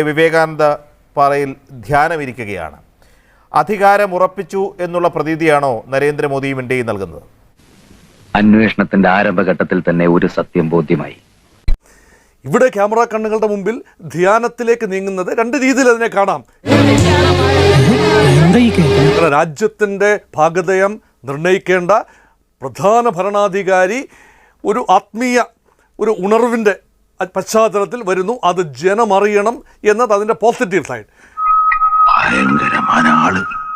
വിവേകാനന്ദ പാറയിൽ ധ്യാനമിരിക്കുകയാണ്. അധികാരം ഉറപ്പിച്ചു എന്നുള്ള പ്രതീതിയാണോ നരേന്ദ്രമോദിയും ഇന്ത്യയും നൽകുന്നത്? അന്വേഷണത്തിന്റെ ആരംഭഘട്ടത്തിൽ തന്നെ ഒരു സത്യം ബോധ്യമായി. ഇവിടെ ക്യാമറ കണ്ണുകളുടെ മുമ്പിൽ ധ്യാനത്തിലേക്ക് നീങ്ങുന്നത് രണ്ട് രീതിയിൽ അതിനെ കാണാം. രാജ്യത്തിന്റെ ഭാഗധേയം നിർണയിക്കേണ്ട പ്രധാന ഭരണാധികാരി ഒരു ആത്മീയ ഒരു ഉണർവിന്റെ പശ്ചാത്തലത്തിൽ വരുന്നു. അത് ജനമറിയണം എന്നത് അതിന്റെ പോസിറ്റീവ് സൈഡ്.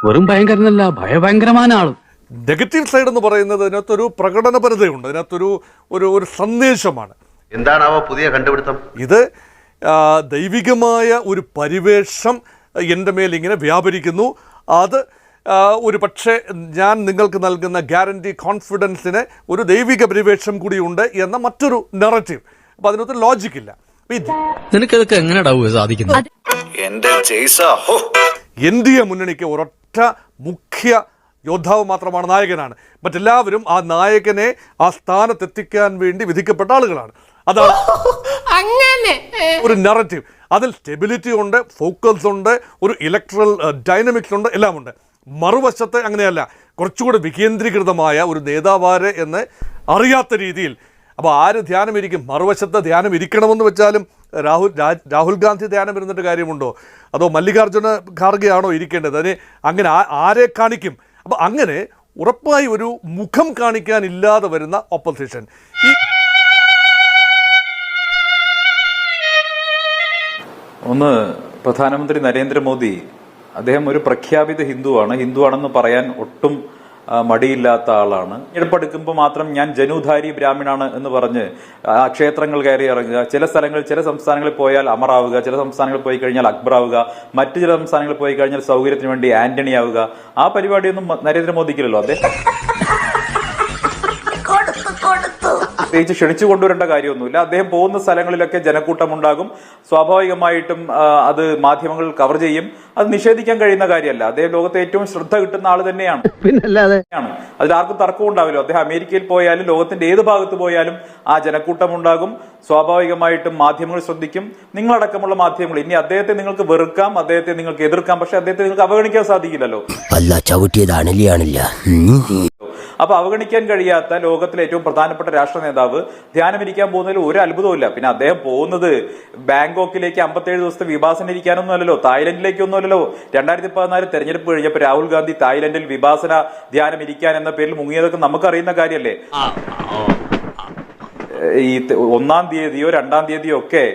വെറും ഭയങ്കരനല്ല, ഭയങ്കരമായ ആള്. നെഗറ്റീവ് സൈഡ് എന്ന് പറയുന്നത് അതിനകത്തൊരു പ്രകടനപരതയുണ്ട്, അതിനകത്തൊരു ഒരു സന്ദേശമാണ്. എന്താണാവോ പുതിയ കണ്ടുപിടുത്തം? ഇത് ദൈവികമായ ഒരു പരിവേഷം എൻ്റെ മേൽ ഇങ്ങനെ വ്യാപരിക്കുന്നു. അത് ഒരു പക്ഷേ ഞാൻ നിങ്ങൾക്ക് നൽകുന്ന ഗ്യാരണ്ടി കോൺഫിഡൻസിന് ഒരു ദൈവിക പരിവേഷം കൂടിയുണ്ട് എന്ന മറ്റൊരു നറേറ്റീവ്. അപ്പം അതിനകത്ത് ലോജിക്കില്ല. നിനക്കതൊക്കെ എങ്ങനെയാ സാധിക്കുന്നത്? NDA മുന്നണിക്ക് ഒരൊറ്റ മുഖ്യ യോദ്ധാവ് മാത്രമാണ് നായകനാണ്. മറ്റെല്ലാവരും ആ നായകനെ ആ സ്ഥാനത്തെത്തിക്കാൻ വേണ്ടി വിധിക്കപ്പെട്ട ആളുകളാണ്. അതാണ് ഒരു നറേറ്റീവ്. അതിൽ സ്റ്റെബിലിറ്റി ഉണ്ട്, ഫോക്കസ് ഉണ്ട്, ഒരു ഇലക്ട്രൽ ഡൈനമിക്സ് ഉണ്ട്, എല്ലാം ഉണ്ട്. മറുവശത്ത് അങ്ങനെയല്ല, കുറച്ചുകൂടി വികേന്ദ്രീകൃതമായ ഒരു നേതാവാര് എന്ന് അറിയാത്ത രീതിയിൽ. അപ്പോൾ ആര് ധ്യാനം ഇരിക്കും? മറുവശത്ത് ധ്യാനം ഇരിക്കണമെന്ന് വെച്ചാലും രാഹുൽ ഗാന്ധി ധ്യാനം ഇരുന്നിട്ട് കാര്യമുണ്ടോ? അതോ മല്ലികാർജ്ജുന ഖാർഗെയാണോ ഇരിക്കേണ്ടത്? അതിന് അങ്ങനെ ആരെ കാണിക്കും? അപ്പോൾ അങ്ങനെ ഉറപ്പായി ഒരു മുഖം കാണിക്കാനില്ലാതെ വരുന്ന ഓപ്പോസിഷൻ. ഒന്ന്, പ്രധാനമന്ത്രി നരേന്ദ്രമോദി അദ്ദേഹം ഒരു പ്രഖ്യാപിത ഹിന്ദുവാണെന്ന് പറയാൻ ഒട്ടും മടിയില്ലാത്ത ആളാണ്. എടുപ്പെടുക്കുമ്പോൾ മാത്രം ഞാൻ ജനുധാരി ബ്രാഹ്മണാണ് എന്ന് പറഞ്ഞ് ക്ഷേത്രങ്ങൾ കയറി ഇറങ്ങുക, ചില സംസ്ഥാനങ്ങളിൽ പോയാൽ അമറാവുക, ചില സംസ്ഥാനങ്ങളിൽ പോയി കഴിഞ്ഞാൽ അക്ബർ ആവുക, മറ്റു ചില സംസ്ഥാനങ്ങളിൽ പോയി കഴിഞ്ഞാൽ സൗകര്യത്തിന് വേണ്ടി ആന്റണി ആവുക. ആ പരിപാടിയൊന്നും നരേന്ദ്രമോദിക്കില്ലല്ലോ. അദ്ദേഹം പ്രത്യേകിച്ച് ക്ഷണിച്ചു കൊണ്ടുവരേണ്ട കാര്യമൊന്നുമില്ല. അദ്ദേഹം പോകുന്ന സ്ഥലങ്ങളിലൊക്കെ ജനക്കൂട്ടമുണ്ടാകും. സ്വാഭാവികമായിട്ടും അത് മാധ്യമങ്ങൾ കവർ ചെയ്യും. അത് നിഷേധിക്കാൻ കഴിയുന്ന കാര്യമല്ല. അദ്ദേഹം ലോകത്തെ ഏറ്റവും ശ്രദ്ധ കിട്ടുന്ന ആൾ തന്നെയാണ്. അതിൽ ആർക്കും തർക്കവും ഉണ്ടാവില്ല. അദ്ദേഹം അമേരിക്കയിൽ പോയാലും ലോകത്തിന്റെ ഏത് ഭാഗത്ത് പോയാലും ആ ജനക്കൂട്ടമുണ്ടാകും. സ്വാഭാവികമായിട്ടും മാധ്യമങ്ങൾ ശ്രദ്ധിക്കും, നിങ്ങളടക്കമുള്ള മാധ്യമങ്ങൾ. ഇനി അദ്ദേഹത്തെ നിങ്ങൾക്ക് വെറുക്കാം, അദ്ദേഹത്തെ നിങ്ങൾക്ക് എതിർക്കാം, പക്ഷെ അദ്ദേഹത്തെ നിങ്ങൾക്ക് അവഗണിക്കാൻ സാധിക്കില്ലല്ലോ. അപ്പൊ അവഗണിക്കാൻ കഴിയാത്ത ലോകത്തിലെ ഏറ്റവും പ്രധാനപ്പെട്ട രാഷ്ട്ര നേതാവ് ധ്യാനമിരിക്കാൻ പോകുന്നതിൽ ഒരു അത്ഭുതവുമില്ല. പിന്നെ അദ്ദേഹം പോകുന്നത് ബാങ്കോക്കിലേക്ക് 57 ദിവസത്തെ വിഭാസന ഇരിക്കാനൊന്നും അല്ലല്ലോ, തായ്ലൻഡിലേക്കൊന്നും അല്ലല്ലോ. 2014 തെരഞ്ഞെടുപ്പ് കഴിഞ്ഞപ്പോൾ രാഹുൽ ഗാന്ധി തായ്ലൻഡിൽ വിഭാസന ധ്യാനം ഇരിക്കാൻ എന്ന പേരിൽ മുങ്ങിയതൊക്കെ നമുക്കറിയുന്ന കാര്യമല്ലേ. ഈ 1-ാം തീയതിയോ 2-ാം തീയതിയോ ഒക്കെ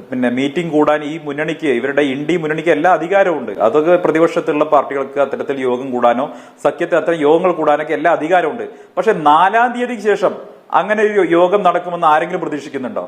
പിന്നെ മീറ്റിംഗ് കൂടാൻ ഈ മുന്നണിക്ക്, ഇവരുടെ ഇന്ത്യ മുന്നണിക്ക് എല്ലാ അധികാരമുണ്ട്. അതൊക്കെ പ്രതിപക്ഷത്തുള്ള പാർട്ടികൾക്ക് അത്തരത്തിൽ യോഗം കൂടാനോ സഖ്യത്തിൽ അത്തരം യോഗങ്ങൾ കൂടാനൊക്കെ എല്ലാ അധികാരമുണ്ട്. പക്ഷെ 4-ാം തീയതിക്ക് ശേഷം അങ്ങനെ ഒരു യോഗം നടക്കുമെന്ന് ആരെങ്കിലും പ്രതീക്ഷിക്കുന്നുണ്ടോ?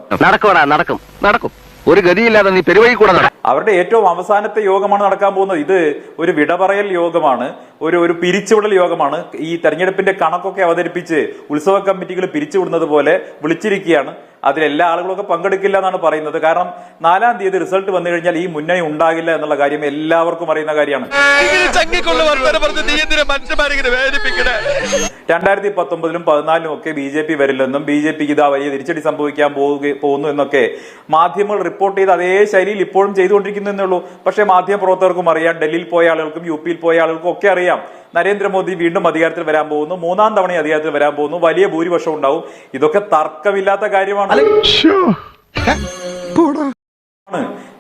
നടക്കും. ഒരു ഗതിയില്ലാതെ നീ പെരുവഴി കൂടെ അവരുടെ ഏറ്റവും അവസാനത്തെ യോഗമാണ് നടക്കാൻ പോകുന്നത്. ഇത് ഒരു വിടപറയൽ യോഗമാണ്, ഒരു പിരിച്ചുവിടൽ യോഗമാണ്. ഈ തെരഞ്ഞെടുപ്പിന്റെ കണക്കൊക്കെ അവതരിപ്പിച്ച് ഉത്സവ കമ്മിറ്റികൾ പിരിച്ചുവിടുന്നത് പോലെ വിളിച്ചിരിക്കുകയാണ്. അതിലെല്ലാ ആളുകളൊക്കെ പങ്കെടുക്കില്ല എന്നാണ് പറയുന്നത്. കാരണം 4-ാം തീയതി റിസൾട്ട് വന്നു കഴിഞ്ഞാൽ ഈ മുന്നണി ഉണ്ടാകില്ല എന്നുള്ള കാര്യം എല്ലാവർക്കും അറിയുന്ന കാര്യമാണ്. 2019-ലും 2014-ലും ഒക്കെ BJP വരില്ലെന്നും BJPക്ക് ഇതാ വലിയ തിരിച്ചടി സംഭവിക്കാൻ പോകുന്നു എന്നൊക്കെ മാധ്യമങ്ങൾ റിപ്പോർട്ട് ചെയ്ത് അതേ ശൈലിയിൽ ഇപ്പോഴും ചെയ്തുകൊണ്ടിരിക്കുന്നേ ഉള്ളൂ. പക്ഷേ മാധ്യമ പ്രവർത്തകർക്കും അറിയാം, ഡൽഹിയിൽ പോയ ആളുകൾക്കും UPയിൽ പോയ ആളുകൾക്കും ഒക്കെ അറിയാം, നരേന്ദ്രമോദി വീണ്ടും അധികാരത്തിൽ വരാൻ പോകുന്നു, 3-ാം തവണ അധികാരത്തിൽ വരാൻ പോകുന്നു, വലിയ ഭൂരിപക്ഷം ഉണ്ടാവും. ഇതൊക്കെ തർക്കമില്ലാത്ത കാര്യമാണ്.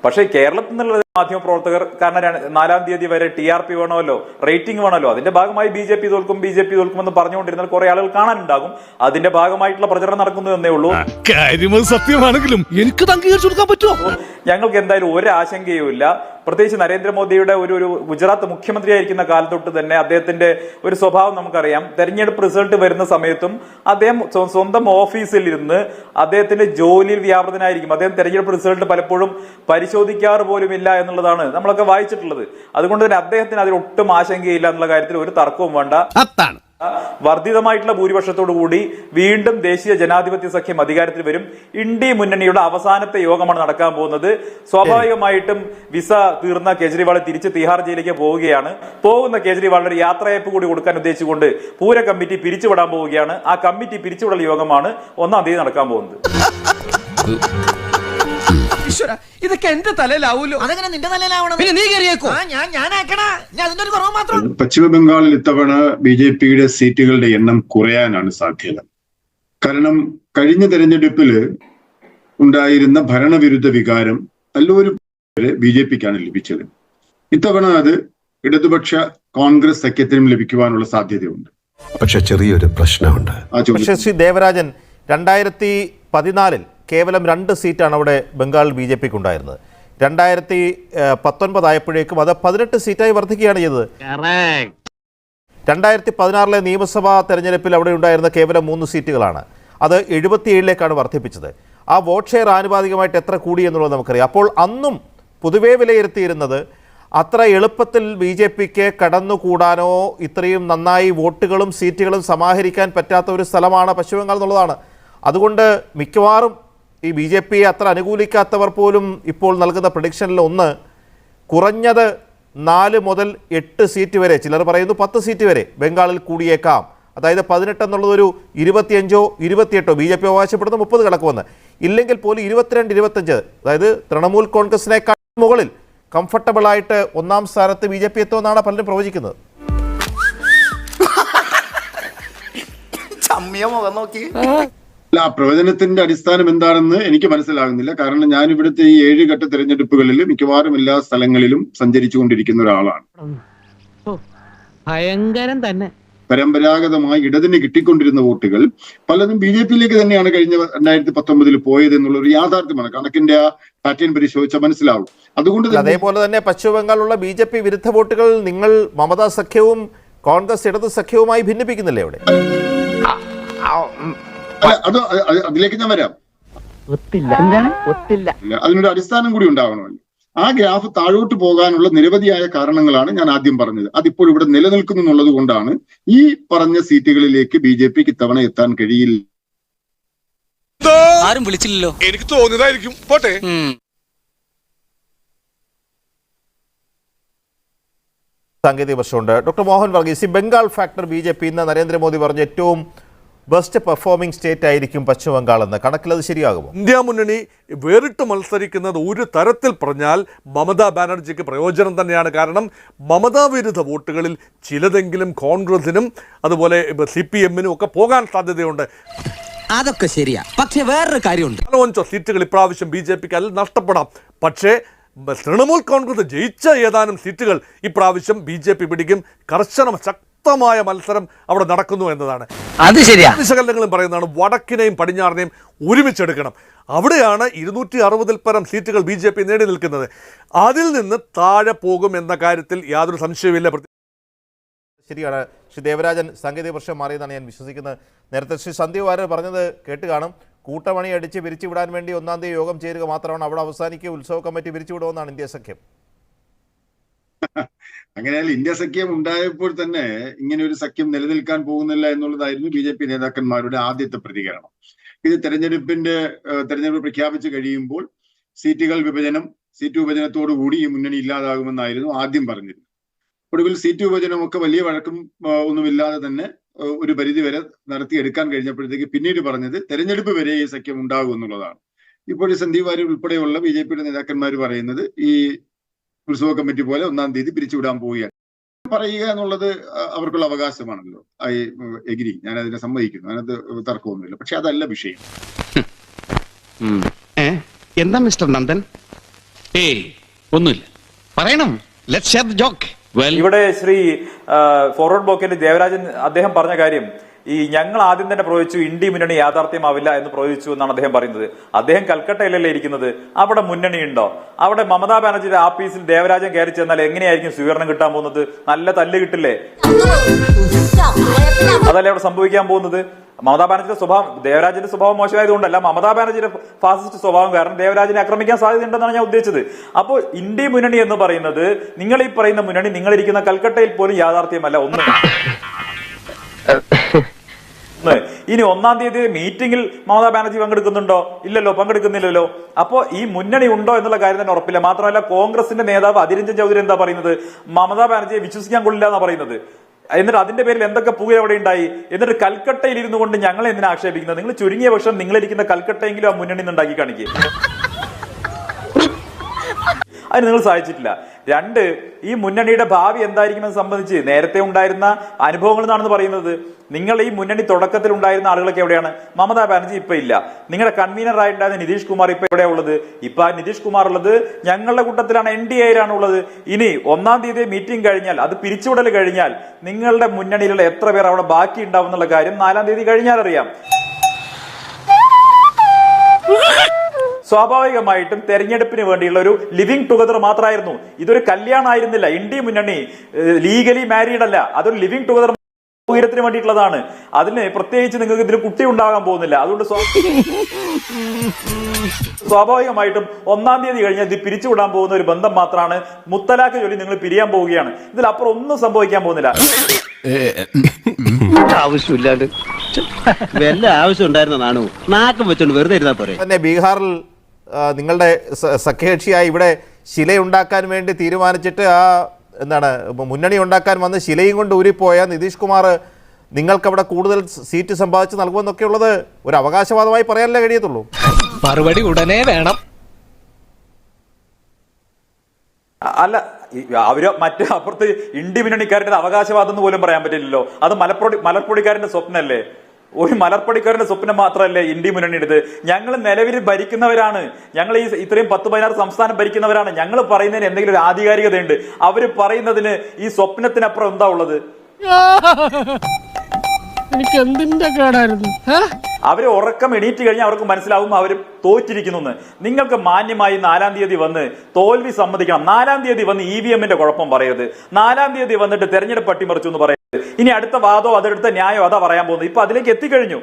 പക്ഷേ കേരളത്തിൽ നിന്നുള്ള മാധ്യമ പ്രവർത്തകർ, കാരണം 4-ാം തീയതി വരെ TRP വേണമല്ലോ, റേറ്റിംഗ് വേണമല്ലോ, അതിന്റെ ഭാഗമായി BJP തോൽക്കുമെന്ന് പറഞ്ഞുകൊണ്ടിരുന്നാൽ കുറെ ആളുകൾ കാണാനുണ്ടാകും. അതിന്റെ ഭാഗമായിട്ടുള്ള പ്രചരണം നടക്കുന്നു എന്നേ ഉള്ളൂ. സത്യമാണെങ്കിലും എനിക്ക് അംഗീകരിച്ചു കൊടുക്കാൻ പറ്റുമോ? ഞങ്ങൾക്ക് എന്തായാലും ഒരു ആശങ്കയുമില്ല. പ്രത്യേകിച്ച് നരേന്ദ്രമോദിയുടെ ഒരു ഗുജറാത്ത് മുഖ്യമന്ത്രിയായിരിക്കുന്ന കാലത്തൊട്ട് തന്നെ അദ്ദേഹത്തിന്റെ ഒരു സ്വഭാവം നമുക്കറിയാം. തെരഞ്ഞെടുപ്പ് റിസൾട്ട് വരുന്ന സമയത്തും അദ്ദേഹം സ്വന്തം ഓഫീസിൽ ഇരുന്ന് അദ്ദേഹത്തിന്റെ ജോലിയിൽ വ്യാപൃതനായിരിക്കും. അദ്ദേഹം തെരഞ്ഞെടുപ്പ് റിസൾട്ട് പലപ്പോഴും പരിശോധിക്കാറ് പോലുമില്ല എന്നുള്ളതാണ് നമ്മളൊക്കെ വായിച്ചിട്ടുള്ളത്. അതുകൊണ്ട് തന്നെ അദ്ദേഹത്തിന് അതിൽ ഒട്ടും ആശങ്കയില്ല എന്നുള്ള കാര്യത്തിൽ ഒരു തർക്കവും വേണ്ട. വർദ്ധിതമായിട്ടുള്ള ഭൂരിപക്ഷത്തോടു കൂടി വീണ്ടും ദേശീയ ജനാധിപത്യ സഖ്യം അധികാരത്തിൽ വരും. ഇന്ത്യ മുന്നണിയുടെ അവസാനത്തെ യോഗമാണ് നടക്കാൻ പോകുന്നത്. സ്വാഭാവികമായിട്ടും വിസ തീർന്ന കേജ്രിവാൾ തിരിച്ച് തിഹാർ ജയിലിലേക്ക് പോവുകയാണ്. പോകുന്ന കേജ്രിവാളിന് ഒരു യാത്രയയപ്പ് കൂടി കൊടുക്കാൻ ഉദ്ദേശിച്ചുകൊണ്ട് പൂര കമ്മിറ്റി പിരിച്ചുവിടാൻ പോവുകയാണ്. ആ കമ്മിറ്റി പിരിച്ചുവിടൽ യോഗമാണ് 1-ാം തീയതി നടക്കാൻ പോകുന്നത്. ഇതൊക്കെ എന്റെ തലയിലാവൂലോ. അതെങ്ങനെ നിന്റെ തലയിലാവണം? പിന്നെ നീ കയറിയേക്കോ? ഞാനാക്കണ ഞാൻ അതിന്റെ ഒരു കുറവ് മാത്രം. പശ്ചിമ ബംഗാളിൽ ഇത്തവണ ബി.ജെ.പിയുടെ സീറ്റുകളുടെ എണ്ണം കുറയാനാണ് സാധ്യത. കാരണം കഴിഞ്ഞ തെരഞ്ഞെടുപ്പിൽ ഉണ്ടായിരുന്ന ഭരണവിരുദ്ധ വികാരം നല്ലൊരു ബി.ജെ.പിക്കാണ് ലഭിച്ചത്. ഇത്തവണ അത് ഇടതുപക്ഷ കോൺഗ്രസ് സഖ്യത്തിനും ലഭിക്കുവാനുള്ള സാധ്യതയുണ്ട്. പക്ഷെ ചെറിയൊരു പ്രശ്നമുണ്ട്. പക്ഷേ ശ്രീ ദേവരാജൻ, 2014 കേവലം 2 സീറ്റാണ് അവിടെ ബംഗാളിൽ ബി.ജെ.പിക്ക് ഉണ്ടായിരുന്നത്. 2019 ആയപ്പോഴേക്കും അത് 18 സീറ്റായി വർദ്ധിക്കുകയാണ് ചെയ്തത്. 2016 നിയമസഭാ തെരഞ്ഞെടുപ്പിൽ അവിടെ ഉണ്ടായിരുന്ന കേവലം 3 സീറ്റുകളാണ്. അത് 77ലേക്കാണ് വർദ്ധിപ്പിച്ചത്. ആ വോട്ട് ഷെയർ ആനുപാതികമായിട്ട് എത്ര കൂടി എന്നുള്ളത് നമുക്കറിയാം. അപ്പോൾ അന്നും പൊതുവേ വിലയിരുത്തിയിരുന്നത് അത്ര എളുപ്പത്തിൽ ബി.ജെ.പിക്ക് കടന്നുകൂടാനോ ഇത്രയും നന്നായി വോട്ടുകളും സീറ്റുകളും സമാഹരിക്കാൻ പറ്റാത്ത ഒരു സ്ഥലമാണ് പശ്ചിമ ബംഗാൾ എന്നുള്ളതാണ്. അതുകൊണ്ട് മിക്കവാറും ഈ ബി.ജെ.പിയെ അത്ര അനുകൂലിക്കാത്തവർ പോലും ഇപ്പോൾ നൽകുന്ന പ്രഡിക്ഷനിൽ ഒന്ന് കുറഞ്ഞത് 4 മുതൽ 8 സീറ്റ് വരെ, ചിലർ പറയുന്നു 10 സീറ്റ് വരെ ബംഗാളിൽ കൂടിയേക്കാം. അതായത് 18 എന്നുള്ളതൊരു 25ഓ 28ഓ, ബി.ജെ.പി അവകാശപ്പെടുന്ന 30 കടക്കുമെന്ന്, ഇല്ലെങ്കിൽ പോലും 22-25, അതായത് തൃണമൂൽ കോൺഗ്രസിനേക്കാൾ മുകളിൽ കംഫർട്ടബിളായിട്ട് 1-ാം സ്ഥാനത്ത് ബി.ജെ.പി എത്തുമെന്നാണ് പലരും പ്രവചിക്കുന്നത്. അല്ല, ആ പ്രവചനത്തിന്റെ അടിസ്ഥാനം എന്താണെന്ന് എനിക്ക് മനസ്സിലാകുന്നില്ല. കാരണം ഞാൻ ഇവിടുത്തെ ഈ 7 ഘട്ട തെരഞ്ഞെടുപ്പുകളിൽ മിക്കവാറും എല്ലാ സ്ഥലങ്ങളിലും സഞ്ചരിച്ചുകൊണ്ടിരിക്കുന്ന ഒരാളാണ്. ഭയങ്കരം തന്നെ. പരമ്പരാഗതമായി ഇടതിന് കിട്ടിക്കൊണ്ടിരുന്ന വോട്ടുകൾ പലതും ബി.ജെ.പിയിലേക്ക് തന്നെയാണ് കഴിഞ്ഞ 2019 പോയത് എന്നുള്ള ഒരു യാഥാർത്ഥ്യമാണ്. കണക്കിന്റെ ആ പാറ്റേൺ പരിശോധിച്ചാൽ മനസ്സിലാവും. അതുകൊണ്ട് അതേപോലെ തന്നെ പശ്ചിമ ബംഗാളിലുള്ള ബി.ജെ.പി വിരുദ്ധ വോട്ടുകൾ നിങ്ങൾ മമതാ സഖ്യവും കോൺഗ്രസ് ഇടത് സഖ്യവുമായി ഭിന്നിപ്പിക്കുന്നില്ലേ അവിടെ? അതിലേക്ക് ഞാൻ വരാം. ഒത്തില്ല. അതിനൊരു അടിസ്ഥാനം കൂടി ഉണ്ടാവണമല്ലോ. ആ ഗ്രാഫ് താഴോട്ട് പോകാനുള്ള നിരവധിയായ കാരണങ്ങളാണ് ഞാൻ ആദ്യം പറഞ്ഞത്. അതിപ്പോൾ ഇവിടെ നിലനിൽക്കുന്നു എന്നുള്ളത് കൊണ്ടാണ് ഈ പറഞ്ഞ സീറ്റുകളിലേക്ക് ബി.ജെ.പിക്ക് ഇത്തവണ എത്താൻ കഴിയില്ല. ആരും വിളിച്ചില്ലല്ലോ. എനിക്ക് തോന്നിയതായിരിക്കും. പോട്ടെ. സാങ്കേതിക പ്രശ്നമുണ്ട്. ഡോക്ടർ മോഹൻ വർഗീസ്, ഈ ബംഗാൾ ഫാക്ടർ ബി.ജെ.പി ഇന്ന് നരേന്ദ്രമോദി പറഞ്ഞ ഏറ്റവും ബെസ്റ്റ് പെർഫോമിംഗ് സ്റ്റേറ്റ് ആയിരിക്കും പശ്ചിമ ബംഗാൾ എന്ന്, കണക്കിൽ അത് ശരിയാകുമോ? ഇന്ത്യ മുന്നണി വേറിട്ട് മത്സരിക്കുന്നത് ഒരു തരത്തിൽ പറഞ്ഞാൽ മമതാ ബാനർജിക്ക് പ്രയോജനം തന്നെയാണ്. കാരണം മമതാ വിരുദ്ധ വോട്ടുകളിൽ ചിലതെങ്കിലും കോൺഗ്രസിനും അതുപോലെ CPM-നും ഒക്കെ പോകാൻ സാധ്യതയുണ്ട്. അതൊക്കെ ശരിയാ. പക്ഷെ വേറൊരു കാര്യമുണ്ട്. 5 സീറ്റുകൾ ഇപ്രാവശ്യം ബി.ജെ.പിക്ക് അതിൽ നഷ്ടപ്പെടാം. പക്ഷേ തൃണമൂൽ കോൺഗ്രസ് ജയിച്ച ഏതാനും സീറ്റുകൾ ഇപ്രാവശ്യം ബി.ജെ.പി പിടിക്കും. ശക്തമായ മത്സരം അവിടെ നടക്കുന്നു എന്നതാണ്. അത് ശരിയാ. വിശകലനങ്ങളും പറയുന്നതാണ് വടക്കിനെയും പടിഞ്ഞാറിനെയും ഒരുമിച്ചെടുക്കണം. അവിടെയാണ് 260-ൽ പരം സീറ്റുകൾ ബി.ജെ.പി നേടി നിൽക്കുന്നത്. അതിൽ നിന്ന് താഴെ പോകും എന്ന കാര്യത്തിൽ യാതൊരു സംശയവുമില്ല. ശരിയാണ്. ശ്രീ ദേവരാജൻ, സാങ്കേതിക പ്രശ്നം മാറിയെന്നാണ് ഞാൻ വിശ്വസിക്കുന്നത്. നേരത്തെ ശ്രീ സന്ദീപ് വാര്യർ പറഞ്ഞത് കേട്ട് കാണും. കൂട്ടമണി അടിച്ച് പിരിച്ചുവിടാൻ വേണ്ടി 1-ാം തീയതി യോഗം ചേരുക മാത്രമാണ്, അവിടെ അവസാനിക്കുക, ഉത്സവ കമ്മിറ്റി പിരിച്ചുവിടുമെന്നാണ് ഇന്ത്യ സഖ്യം. അങ്ങനെയാൽ ഇന്ത്യ സഖ്യം ഉണ്ടായപ്പോൾ തന്നെ ഇങ്ങനെ ഒരു സഖ്യം നിലനിൽക്കാൻ പോകുന്നില്ല എന്നുള്ളതായിരുന്നു ബി.ജെ.പി നേതാക്കന്മാരുടെ ആദ്യത്തെ പ്രതികരണം. ഇത് തെരഞ്ഞെടുപ്പ് പ്രഖ്യാപിച്ചു കഴിയുമ്പോൾ സീറ്റ് വിഭജനത്തോടു കൂടി ഈ മുന്നണി ഇല്ലാതാകുമെന്നായിരുന്നു ആദ്യം പറഞ്ഞിരുന്നത്. ഒടുവിൽ സീറ്റ് വിഭജനമൊക്കെ വലിയ വഴക്കം ഒന്നുമില്ലാതെ തന്നെ ഒരു പരിധി വരെ നടത്തിയെടുക്കാൻ കഴിഞ്ഞപ്പോഴത്തേക്ക് പിന്നീട് പറഞ്ഞത് തെരഞ്ഞെടുപ്പ് വരെ ഈ സഖ്യം ഉണ്ടാകും എന്നുള്ളതാണ്. ഇപ്പോൾ സന്ദീപ് വാര്യർ ഉൾപ്പെടെയുള്ള ബി.ജെ.പിയുടെ നേതാക്കന്മാർ പറയുന്നത് ഈ ഉത്സവ കമ്മിറ്റി പോലെ 1-ാം തീയതി പിരിച്ചുവിടാൻ പോവുകയാണ്. പറയുക എന്നുള്ളത് അവർക്കുള്ള അവകാശമാണല്ലോ. എഗ്രി, ഞാൻ അതിനെ സമ്മതിക്കുന്നു, അതിനകത്ത് തർക്കമൊന്നുമില്ല. പക്ഷെ അതല്ല വിഷയം. എന്താ മിസ്റ്റർ നന്ദൻ? ഒന്നുമില്ല, പറയണം. Let's share the joke. ഇവിടെ ശ്രീ ഫോർവേഡ് ബ്ലോക്കിന്റെ ദേവരാജൻ അദ്ദേഹം പറഞ്ഞ കാര്യം, ഈ ഞങ്ങൾ ആദ്യം തന്നെ പ്രവചിച്ചു ഇന്ത്യ മുന്നണി യാഥാർത്ഥ്യമാവില്ല എന്ന് പ്രവചിച്ചു എന്നാണ് അദ്ദേഹം പറയുന്നത്. അദ്ദേഹം കൽക്കട്ടയിലല്ലേ ഇരിക്കുന്നത്? അവിടെ മുന്നണി ഉണ്ടോ? അവിടെ മമതാ ബാനർജിയുടെ ആഫീസിൽ ദേവരാജൻ കയറി ചെന്നാൽ എങ്ങനെയായിരിക്കും സ്വീകരണം കിട്ടാൻ പോകുന്നത്? നല്ല തല്ല് കിട്ടില്ലേ? അതല്ലേ അവിടെ സംഭവിക്കാൻ പോകുന്നത്? മമതാ ബാനർജിയുടെ സ്വഭാവം, ദേവരാജന്റെ സ്വഭാവം മോശമായതുകൊണ്ടല്ല, മമതാ ബാനർജിയുടെ ഫാസിസ്റ്റ് സ്വഭാവം കാരണം ദേവരാജനെ ആക്രമിക്കാൻ സാധ്യതയുണ്ടെന്നാണ് ഞാൻ ഉദ്ദേശിച്ചത്. അപ്പോൾ ഇന്ത്യ മുന്നണി എന്ന് പറയുന്നത്, നിങ്ങൾ ഈ പറയുന്ന മുന്നണി നിങ്ങളിരിക്കുന്ന കൽക്കട്ടയിൽ പോലും യാഥാർത്ഥ്യമല്ല. ഒന്ന് ഇനി 1-ാം തീയതി മീറ്റിംഗിൽ മമതാ ബാനർജി പങ്കെടുക്കുന്നുണ്ടോ? ഇല്ലല്ലോ, പങ്കെടുക്കുന്നില്ലല്ലോ. അപ്പോ ഈ മുന്നണി ഉണ്ടോ എന്നുള്ള കാര്യം തന്നെ ഉറപ്പില്ല. മാത്രമല്ല കോൺഗ്രസിന്റെ നേതാവ് അധിർ രഞ്ജൻ ചൗധരി എന്താ പറയുന്നത്? മമതാ ബാനർജിയെ വിശ്വസിക്കാൻ കൊള്ളില്ല എന്നാ പറയുന്നത്. എന്നിട്ട് അതിന്റെ പേരിൽ എന്തൊക്കെ പുക അവിടെ ഉണ്ടായി. എന്നിട്ട് കൽക്കട്ടയിൽ ഇരുന്നു കൊണ്ട് ഞങ്ങളെ എന്തിനാ ആക്ഷേപിക്കുന്നത്? നിങ്ങൾ ചുരുങ്ങിയ പക്ഷം നിങ്ങളിരിക്കുന്ന കൽക്കട്ടയെങ്കിലും ആ മുന്നണി ഉണ്ടാക്കി കാണിക്കുക. അതിന് നിങ്ങൾ സഹായിച്ചിട്ടില്ല. 2, ഈ മുന്നണിയുടെ ഭാവി എന്തായിരിക്കുമെന്ന് സംബന്ധിച്ച് നേരത്തെ ഉണ്ടായിരുന്ന അനുഭവങ്ങൾ എന്നാണെന്ന് പറയുന്നത്. നിങ്ങൾ ഈ മുന്നണി തുടക്കത്തിൽ ഉണ്ടായിരുന്ന ആളുകളൊക്കെ എവിടെയാണ്? മമതാ ബാനർജി ഇപ്പൊ ഇല്ല. നിങ്ങളുടെ കൺവീനർ ആയിട്ടുണ്ടായിരുന്ന നിതീഷ് കുമാർ ഇപ്പൊ എവിടെയാ ഉള്ളത്? ഇപ്പൊ ആ നിതീഷ് കുമാർ ഉള്ളത് ഞങ്ങളുടെ കൂട്ടത്തിലാണ്, NDA-യിലാണ് ഉള്ളത്. ഇനി 1-ാം തീയതി മീറ്റിംഗ് കഴിഞ്ഞാൽ, അത് പിരിച്ചുവിടൽ കഴിഞ്ഞാൽ നിങ്ങളുടെ മുന്നണിയിലുള്ള എത്ര പേർ അവിടെ ബാക്കി ഉണ്ടാവും എന്നുള്ള കാര്യം 4-ാം തീയതി കഴിഞ്ഞാൽ അറിയാം. സ്വാഭാവികമായിട്ടും തെരഞ്ഞെടുപ്പിന് വേണ്ടിയുള്ള ഒരു ലിവിംഗ് ടുഗദർ മാത്രമായിരുന്നു. ഇതൊരു കല്യാണമായിരുന്നില്ല. ഇന്ത്യ മുന്നണി ലീഗലി മാരീഡ് അല്ല, അതൊരു ലിവിംഗ് ടുഗദർ സൗകര്യത്തിന് വേണ്ടിയിട്ടുള്ളതാണ്. അതിന് പ്രത്യേകിച്ച് നിങ്ങൾക്ക് ഇതിൽ കുട്ടി ഉണ്ടാകാൻ പോകുന്നില്ല. അതുകൊണ്ട് സ്വാഭാവികമായിട്ടും 1-ാം തീയതി കഴിഞ്ഞാൽ ഇത് പിരിച്ചുവിടാൻ പോകുന്ന ഒരു ബന്ധം മാത്രമാണ്. മുത്തലാഖ് ചൊല്ലി നിങ്ങൾ പിരിയാൻ പോവുകയാണ്. ഇതിലപ്പുറം ഒന്നും സംഭവിക്കാൻ പോകുന്നില്ല. ആവശ്യമില്ലാണ്ട് വല്ല ആവശ്യം ഉണ്ടായിരുന്നതാണോ? നാക്കം വെച്ചോണ്ട് വെറുതെ ഇരുന്നാ പോരെ. തന്നെ ബീഹാറിൽ നിങ്ങളുടെ സഖ്യകക്ഷിയായി ഇവിടെ ശിലയുണ്ടാക്കാൻ വേണ്ടി തീരുമാനിച്ചിട്ട് എന്താണ് മുന്നണി ഉണ്ടാക്കാൻ വന്ന് ശിലയും കൊണ്ട് ഊരിപ്പോയ നിതീഷ് കുമാർ നിങ്ങൾക്കവിടെ കൂടുതൽ സീറ്റ് സമ്പാദിച്ച് നൽകുമെന്നൊക്കെ ഉള്ളത് ഒരു അവകാശവാദമായി പറയാനല്ലേ കഴിയത്തുള്ളൂ. മറുപടി ഉടനെ വേണം. അല്ല, അവര് മറ്റേ അപ്പുറത്ത് ഇന്ത്യ മുന്നണിക്കാരുടെ അവകാശവാദം എന്ന് പോലും പറയാൻ പറ്റില്ലല്ലോ. അത് മലർപ്പൊടിക്കാരന്റെ സ്വപ്നമല്ലേ? ഒരു മലർപ്പൊടിക്കാരന്റെ സ്വപ്നം മാത്രമല്ലേ ഇന്ത്യ മുന്നണിയുടേത്? ഞങ്ങൾ നിലവിൽ ഭരിക്കുന്നവരാണ്. ഞങ്ങൾ ഈ ഇത്രയും 10-16 സംസ്ഥാനം ഭരിക്കുന്നവരാണ്. ഞങ്ങൾ പറയുന്നതിന് എന്തെങ്കിലും ഒരു ആധികാരികതയുണ്ട്. അവര് പറയുന്നതിന് ഈ സ്വപ്നത്തിനപ്പുറം എന്താ ഉള്ളത്? എനിക്ക് എന്തിന്റെ കേടായിരുന്നു? അവര് ഉറക്കം എണീറ്റ് കഴിഞ്ഞാൽ അവർക്ക് മനസ്സിലാവും അവർ തോറ്റിരിക്കുന്നു. നിങ്ങൾക്ക് മാന്യമായി 4-ാം തീയതി വന്ന് തോൽവി സമ്മതിക്കണം. 4-ാം തീയതി വന്ന് EVM-ന്റെ കുഴപ്പം പറയരുത്. 4-ാം തീയതി വന്നിട്ട് തെരഞ്ഞെടുപ്പ് അട്ടിമറിച്ചു എന്ന് പറയരുത്. ഇനി അടുത്ത വാദോ അതെടുത്ത ന്യായോ അതാ പറയാൻ പോകുന്നത്. ഇപ്പൊ അതിലേക്ക് എത്തിക്കഴിഞ്ഞു.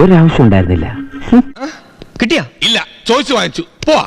ഒരാവശ്യം ഉണ്ടായിരുന്നില്ല. കിട്ടിയാ? ഇല്ല, ചോദിച്ചു വാങ്ങിച്ചു. പോവാ.